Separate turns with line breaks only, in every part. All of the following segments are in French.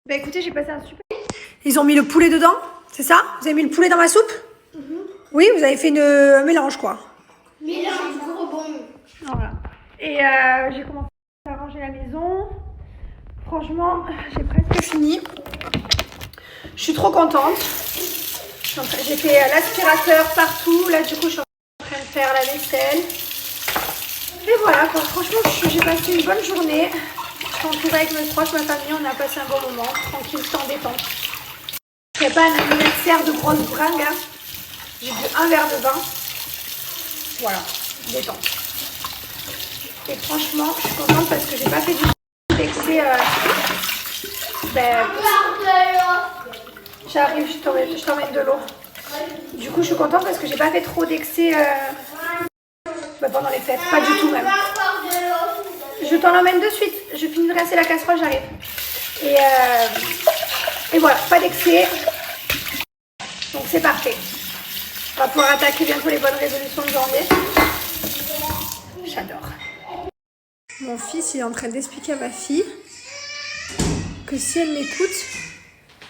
Bah écoutez, j'ai passé un super... Ils ont mis le poulet dedans, c'est ça? Vous avez mis le poulet dans ma soupe? Oui, vous avez fait un mélange quoi.
Mélange gros bon.
Voilà. Et j'ai commencé à ranger la maison. Franchement, j'ai presque fini. Je suis trop contente. J'ai fait l'aspirateur partout. Là, du coup, je suis en train de faire la vaisselle. Et voilà quoi. Franchement, j'ai passé une bonne journée. Je suis entourée avec mes proches, ma famille. On a passé un bon moment. Tranquille, sans détente. Il n'y a pas un anniversaire de grosse bringue. Hein. J'ai bu un verre de vin. Voilà, détente. Et franchement, je suis contente parce que j'ai pas fait du tout d'excès. J'arrive, je t'emmène de l'eau. Du coup, je suis contente parce que j'ai pas fait trop d'excès pendant les fêtes. Pas du tout même. Je t'en emmène de suite. Je finis de rincer la casserole, j'arrive. Et voilà, pas d'excès. Donc c'est parfait. On va pouvoir attaquer bientôt les bonnes résolutions de janvier. J'adore. Mon fils il est en train d'expliquer à ma fille que si elle m'écoute,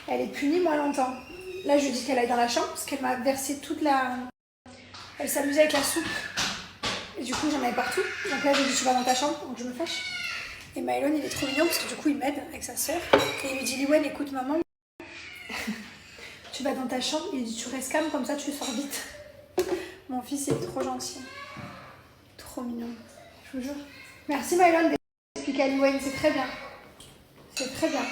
elle est punie moins longtemps. Là, je lui dis qu'elle aille dans la chambre parce qu'elle m'a versé toute la... Elle s'amusait avec la soupe. Et du coup, j'en avais partout. Donc là, je lui dis tu vas dans ta chambre, donc je me fâche. Et Maëlon, il est trop mignon parce que du coup, il m'aide avec sa sœur. Et il lui dit Liwen, écoute maman. Tu vas dans ta chambre, il dit tu restes calme comme ça tu sors vite. Mon fils il est trop gentil. Trop mignon. Je vous jure. Merci Maëlon d'expliquer à Liwen, c'est très bien. C'est très bien.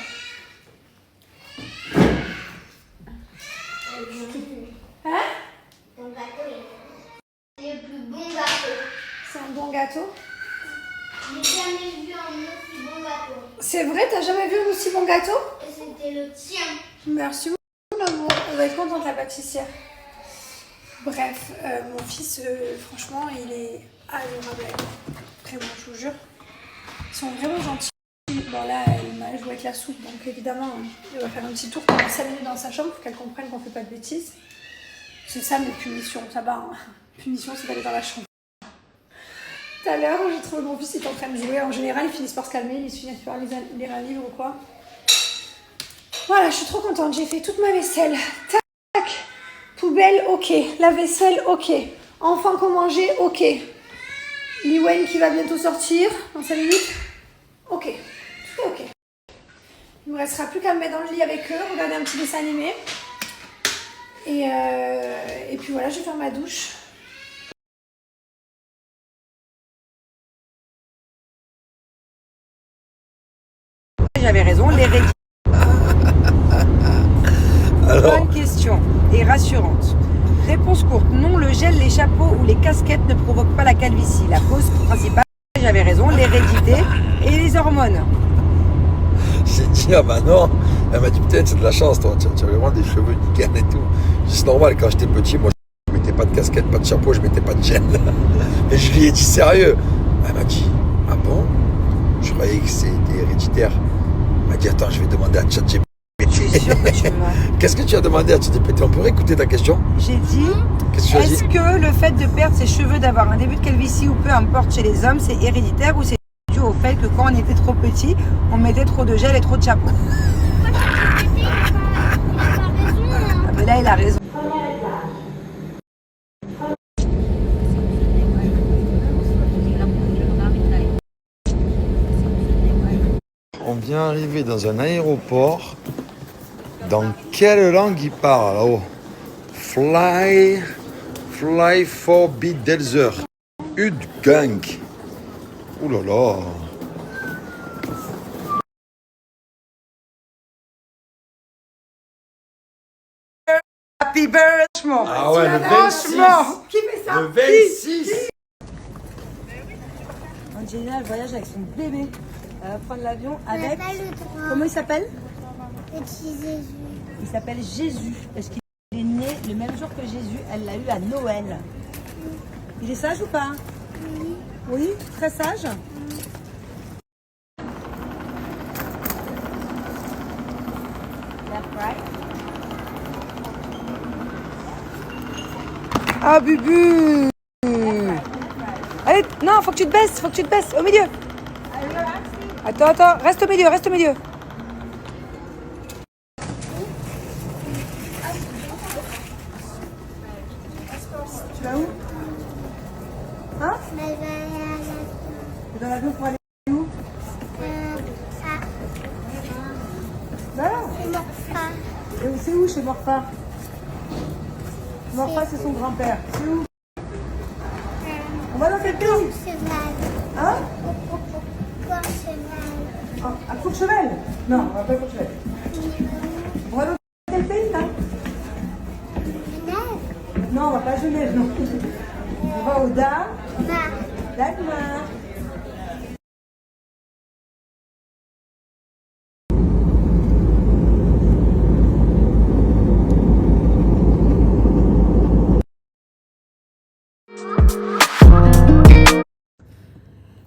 Hein?
Ton gâteau, c'est le plus bon gâteau.
C'est un bon gâteau?
J'ai jamais vu un aussi bon gâteau.
C'est vrai, t'as jamais vu un aussi bon gâteau?
Et c'était le tien.
Merci beaucoup l'amour. On va être contente la pâtissière. Bref, mon fils, franchement, il est adorable. Vraiment, je vous jure. Ils sont vraiment gentils. Bon là, il m'a joué avec la soupe, donc évidemment, il va faire un petit tour pendant 5 minutes dans sa chambre pour qu'elle comprenne qu'on ne fait pas de bêtises. C'est ça mes punitions, ça va. Hein. Punition, c'est d'aller dans la chambre. Tout à l'heure, j'ai trouvé mon fils, il est en train de jouer. En général, ils finissent par se calmer, ils finissent par lire un livre ou quoi. Voilà, je suis trop contente, j'ai fait toute ma vaisselle. Tac, poubelle, ok. La vaisselle, ok. Enfants qu'on mangeait, ok. Liwen qui va bientôt sortir dans 5 minutes. Ok, tout est ok. Il ne me restera plus qu'à me mettre dans le lit avec eux, regarder un petit dessin animé. Et puis voilà, je vais faire ma douche.
J'avais raison, l'hérédité. Bonne question et rassurante. Réponse courte, non, le gel, les chapeaux ou les casquettes ne provoquent pas la calvitie. La cause principale, j'avais raison, l'hérédité et les hormones.
J'ai dit, ah bah non. Elle m'a dit, peut-être c'est de la chance, toi. Tu as vraiment des cheveux nickel et tout. C'est normal, quand j'étais petit, moi, je mettais pas de casquette, pas de chapeau, je mettais pas de gel. Et je lui ai dit, sérieux. Elle m'a dit, ah bon? Je croyais que c'était héréditaire. Elle m'a dit, attends, je vais demander à ChatGPT.
Je suis sûre que tu mens.
Qu'est-ce que tu as demandé à ChatGPT? On peut réécouter ta question?
J'ai dit,
Qu'est-ce que tu as dit?
est-ce que le fait de perdre ses cheveux, d'avoir un début de calvitie ou peu importe chez les hommes, c'est héréditaire ou c'est dû au fait que quand on était trop petit, on mettait trop de gel et trop de chapeau? Ah ben là, il a raison.
On vient arriver dans un aéroport. Dans quelle langue il parle là-haut? Fly for Bidelzer. Udgang. Ouh là là.
Happy birthday!
Ah ouais, le 26.
Qui fait ça?
Le 26.
Angelina, elle voyage avec son bébé. Elle va prendre l'avion avec... Comment il s'appelle?
Petit Jésus.
Il s'appelle Jésus. Parce qu'il est né le même jour que Jésus. Elle l'a eu à Noël. Il est sage ou pas?
Oui.
Oui, très sage. Left, right. Ah, Bubu! Allez, non, faut que tu te baisses, au milieu. Attends, reste au milieu. Tu vas où? Hein?
Mais je vais aller à la...
T'es dans l'avion pour aller où?
Ah,
Bah là.
c'est mon frère.
Et c'est où chez Morpha? Morpha, c'est son grand-père. C'est où? On va dans quel pays?
Cheval.
Hein?
Quoi, cheval?
À Courchevel? Non, on va pas à Courchevel. On va dans quel pays là?
Genève.
Non, on va pas à Genève, non. On va au Danemark.
Ma.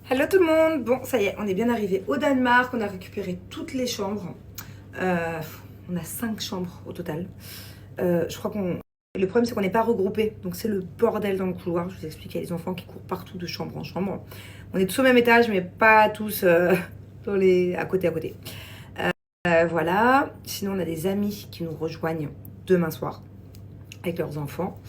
Hello tout le monde. Bon, ça y est, on est bien arrivé au Danemark. On a récupéré toutes les chambres. On a 5 chambres au total. Je crois qu'on... Le problème, c'est qu'on n'est pas regroupés. Donc, c'est le bordel dans le couloir. Je vous explique, il y a des enfants qui courent partout de chambre en chambre. On est tous au même étage, mais pas tous dans les... à côté. Voilà. Sinon, on a des amis qui nous rejoignent demain soir avec leurs enfants.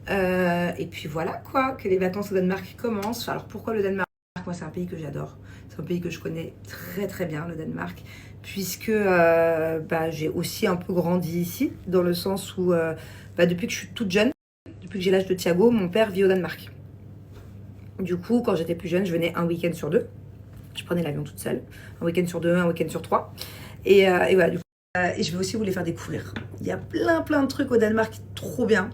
Et puis voilà, quoi, que les vacances au Danemark commencent. Alors, pourquoi le Danemark? Moi, c'est un pays que j'adore. C'est un pays que je connais très très bien, le Danemark, puisque j'ai aussi un peu grandi ici, dans le sens où depuis que je suis toute jeune, depuis que j'ai l'âge de Thiago, mon père vit au Danemark. Du coup, quand j'étais plus jeune, je venais un week-end sur 2. Je prenais l'avion toute seule. Un week-end sur 2, un week-end sur 3. Et voilà, du coup, et je vais aussi vous les faire découvrir. Il y a plein de trucs au Danemark trop bien.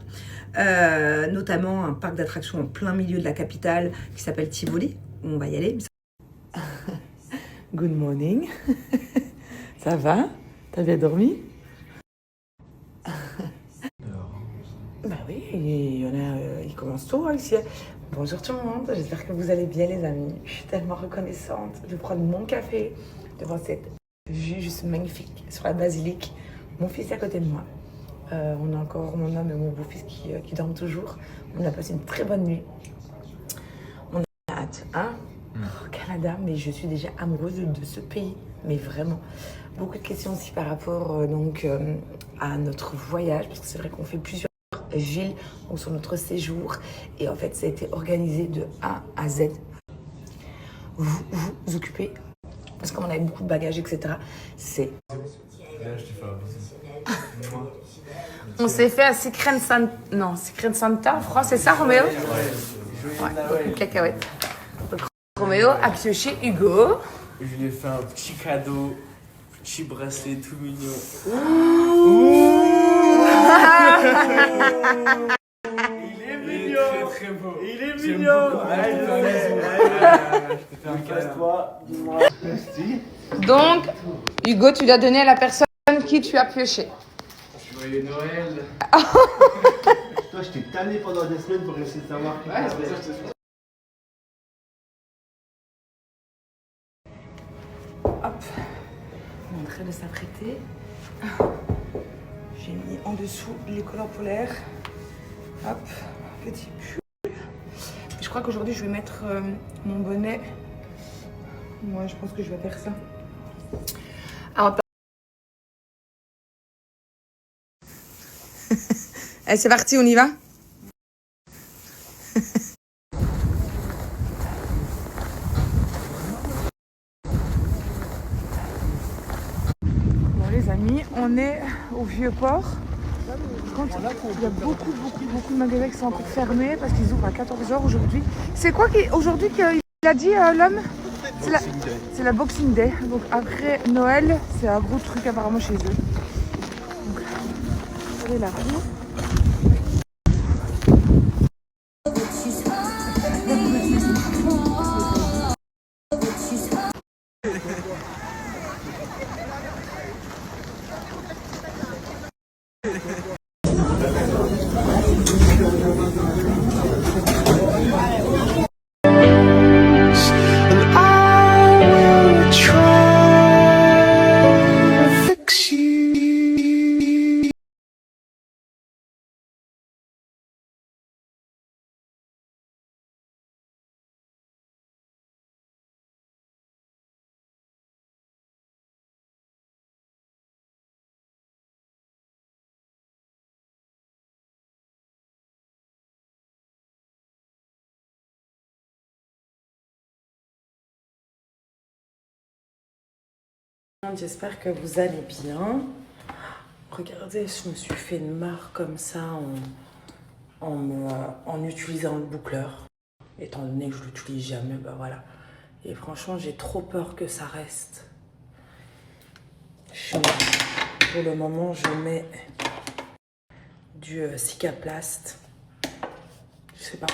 Notamment un parc d'attractions en plein milieu de la capitale qui s'appelle Tivoli. On va y aller. Good morning. Ça va? T'as bien dormi? Bah oui, il commence tôt ici. Bonjour tout le monde, j'espère que vous allez bien les amis. Je suis tellement reconnaissante de prendre mon café devant cette vue juste magnifique sur la basilique. Mon fils est à côté de moi. On a encore mon homme et mon beau-fils qui dorment toujours. On a passé une très bonne nuit. Hein? Oh, Canada, mais je suis déjà amoureuse de ce pays, mais vraiment. Beaucoup de questions aussi par rapport à notre voyage, parce que c'est vrai qu'on fait plusieurs villes sur notre séjour, et en fait ça a été organisé de A à Z. Vous vous occupez, parce que comme on avait beaucoup de bagages, etc. C'est... On s'est fait à Secret Santa en France, c'est ça Roméo? Ouais, une cacahuète. Roméo a pioché Hugo.
Je lui ai fait un petit cadeau, petit bracelet tout mignon. Il est mignon. Très très beau. Il est mignon.
Donc, Hugo, tu l'as donné à la personne qui tu as pioché.
Joyeux Noël.
Toi, je t'ai tanné pendant des semaines pour essayer de savoir qui t'avait.
Hop, on est en train de s'apprêter. J'ai mis en dessous les collants polaires. Hop, petit pull. Je crois qu'aujourd'hui je vais mettre mon bonnet. Moi, je pense que je vais faire ça. Alors, allez, c'est parti, on y va? Les amis, on est au Vieux-Port. Il y a beaucoup de magasins qui sont encore fermés parce qu'ils ouvrent à 14h aujourd'hui. C'est quoi aujourd'hui qu'il a dit l'homme? C'est la Boxing Day. Donc après Noël, c'est un gros truc apparemment chez eux. Donc, regardez la roue.
J'espère que vous allez bien. Regardez, je me suis fait une marque comme ça en utilisant le boucleur. Étant donné que je l'utilise jamais, bah voilà. Et franchement, j'ai trop peur que ça reste. Pour le moment, je mets du Cicaplast. Je sais pas.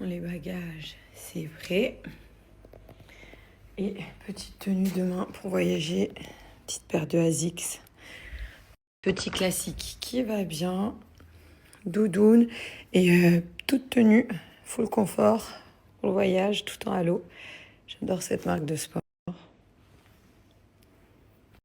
Les bagages, c'est vrai. Et petite tenue demain pour voyager. Petite paire de Asics. Petit classique qui va bien. Doudoune et toute tenue. Full confort pour le voyage tout en halo. J'adore cette marque de sport.